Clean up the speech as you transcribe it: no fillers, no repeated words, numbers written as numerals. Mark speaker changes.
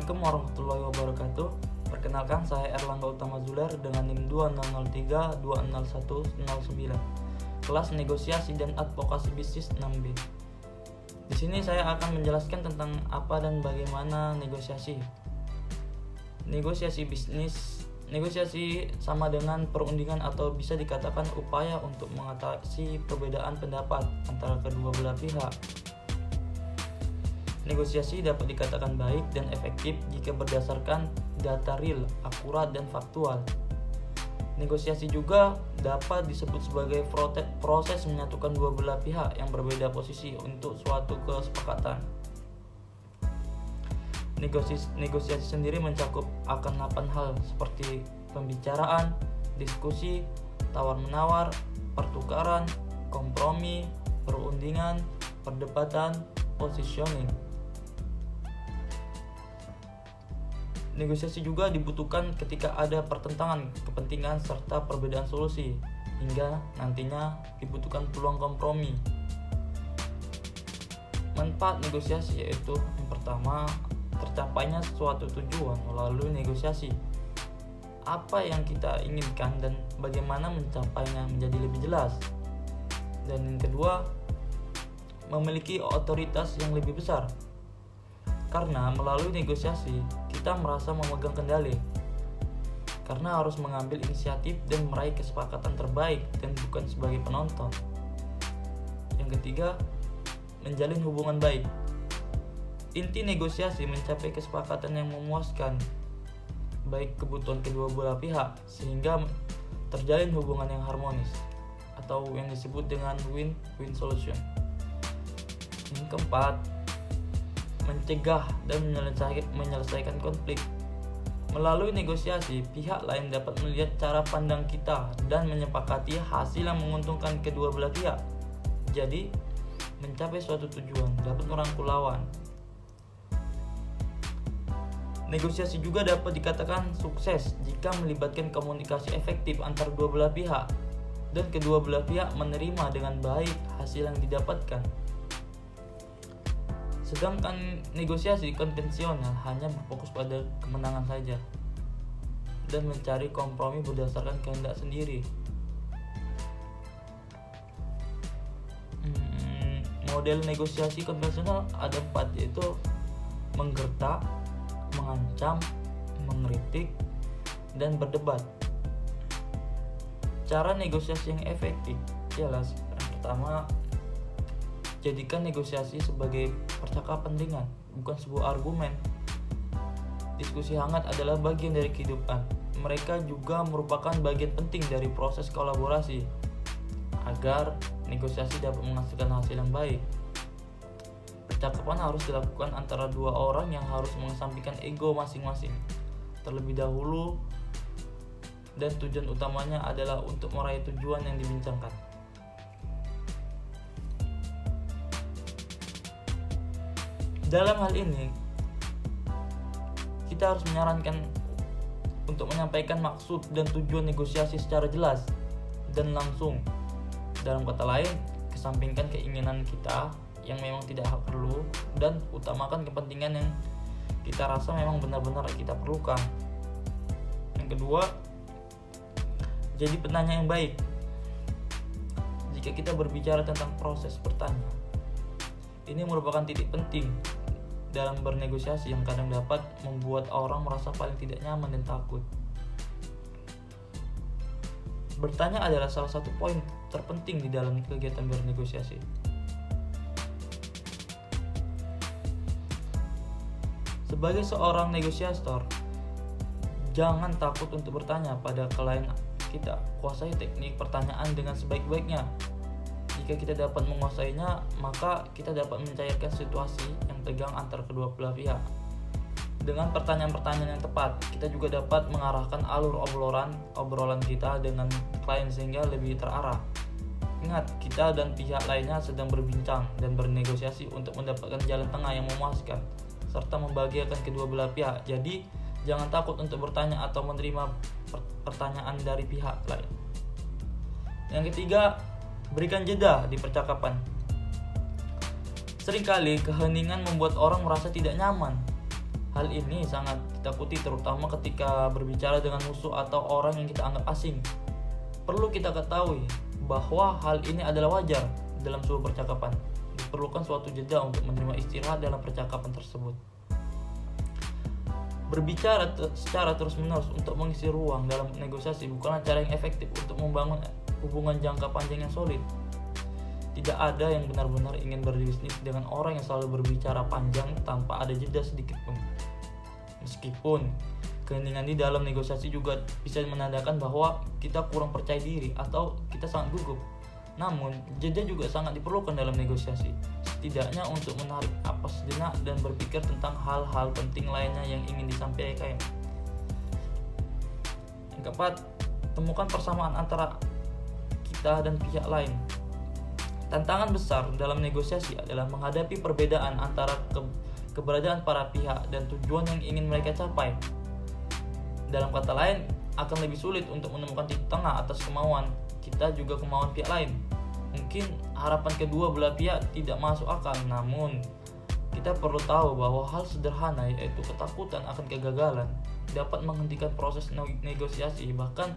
Speaker 1: Assalamualaikum warahmatullahi wabarakatuh. Perkenalkan, saya Erlangga Utama Zuler dengan NIM 2003201109, kelas negosiasi dan advokasi bisnis 6B. Di sini saya akan menjelaskan tentang apa dan bagaimana negosiasi. Negosiasi sama dengan perundingan atau bisa dikatakan upaya untuk mengatasi perbedaan pendapat antara kedua belah pihak. Negosiasi dapat dikatakan baik dan efektif jika berdasarkan data real, akurat, dan faktual. Negosiasi juga dapat disebut sebagai proses menyatukan dua belah pihak yang berbeda posisi untuk suatu kesepakatan. Negosiasi sendiri mencakup akan 8 hal seperti pembicaraan, diskusi, tawar-menawar, pertukaran, kompromi, perundingan, perdebatan, positioning. Negosiasi juga dibutuhkan ketika ada pertentangan kepentingan serta perbedaan solusi, hingga nantinya dibutuhkan peluang kompromi. Manfaat negosiasi yaitu yang pertama, tercapainya suatu tujuan melalui negosiasi. Apa yang kita inginkan dan bagaimana mencapainya menjadi lebih jelas. Dan yang kedua, memiliki otoritas yang lebih besar. Karena melalui negosiasi, kita merasa memegang kendali. Karena harus mengambil inisiatif dan meraih kesepakatan terbaik dan bukan sebagai penonton. Yang ketiga, menjalin hubungan baik. Inti negosiasi mencapai kesepakatan yang memuaskan baik kebutuhan kedua belah pihak sehingga terjalin hubungan yang harmonis atau yang disebut dengan win-win solution. Yang keempat, mencegah dan menyelesaikan konflik. Melalui negosiasi, pihak lain dapat melihat cara pandang kita dan menyepakati hasil yang menguntungkan kedua belah pihak. Jadi, mencapai suatu tujuan dapat merangkul lawan. Negosiasi juga dapat dikatakan sukses jika melibatkan komunikasi efektif antar dua belah pihak dan kedua belah pihak menerima dengan baik hasil yang didapatkan. Sedangkan negosiasi konvensional hanya berfokus pada kemenangan saja dan mencari kompromi berdasarkan kehendak sendiri. Model negosiasi konvensional ada 4, yaitu menggertak, mengancam, mengkritik, dan berdebat. Cara negosiasi yang efektif ialah yang pertama, jadikan negosiasi sebagai percakapan ringan, bukan sebuah argumen. Diskusi hangat adalah bagian dari kehidupan. Mereka juga merupakan bagian penting dari proses kolaborasi agar negosiasi dapat menghasilkan hasil yang baik. Percakapan harus dilakukan antara dua orang yang harus mengesampingkan ego masing-masing terlebih dahulu, dan tujuan utamanya adalah untuk meraih tujuan yang dibincangkan. Dalam hal ini, kita harus menyarankan untuk menyampaikan maksud dan tujuan negosiasi secara jelas dan langsung. Dalam kata lain, kesampingkan keinginan kita yang memang tidak perlu dan utamakan kepentingan yang kita rasa memang benar-benar kita perlukan. Yang kedua, jadi penanya yang baik. Jika kita berbicara tentang proses bertanya, ini merupakan titik penting dalam bernegosiasi yang kadang dapat membuat orang merasa paling tidak nyaman dan takut. Bertanya adalah salah satu poin terpenting di dalam kegiatan bernegosiasi. Sebagai seorang negosiator, jangan takut untuk bertanya pada klien kita. Kuasai teknik pertanyaan dengan sebaik-baiknya. Jika kita dapat menguasainya, maka kita dapat mencairkan situasi yang tegang antar kedua belah pihak. Dengan pertanyaan-pertanyaan yang tepat, kita juga dapat mengarahkan alur obrolan kita dengan klien sehingga lebih terarah. Ingat, kita dan pihak lainnya sedang berbincang dan bernegosiasi untuk mendapatkan jalan tengah yang memuaskan serta membahagiakan kedua belah pihak. Jadi, jangan takut untuk bertanya atau menerima pertanyaan dari pihak lain. Yang ketiga, berikan jeda di percakapan. Seringkali keheningan membuat orang merasa tidak nyaman. Hal ini sangat ditakuti terutama ketika berbicara dengan musuh atau orang yang kita anggap asing. Perlu kita ketahui bahwa hal ini adalah wajar dalam sebuah percakapan. Diperlukan suatu jeda untuk menerima istirahat dalam percakapan tersebut. Berbicara secara terus-menerus untuk mengisi ruang dalam negosiasi bukanlah cara yang efektif untuk membangun hubungan jangka panjang yang solid. Tidak ada yang benar-benar ingin berbisnis dengan orang yang selalu berbicara panjang tanpa ada jeda sedikit pun. Meskipun keheningan di dalam negosiasi juga bisa menandakan bahwa kita kurang percaya diri atau kita sangat gugup. Namun, jeda juga sangat diperlukan dalam negosiasi, setidaknya untuk menarik napas sejenak dan berpikir tentang hal-hal penting lainnya yang ingin disampaikan. Yang keempat, temukan persamaan antara kita dan pihak lain. Tantangan besar dalam negosiasi adalah menghadapi perbedaan antara keberadaan para pihak dan tujuan yang ingin mereka capai. Dalam kata lain, akan lebih sulit untuk menemukan titik tengah atas kemauan kita juga kemauan pihak lain. Mungkin harapan kedua belah pihak tidak masuk akal, namun kita perlu tahu bahwa hal sederhana yaitu ketakutan akan kegagalan dapat menghentikan proses negosiasi. Bahkan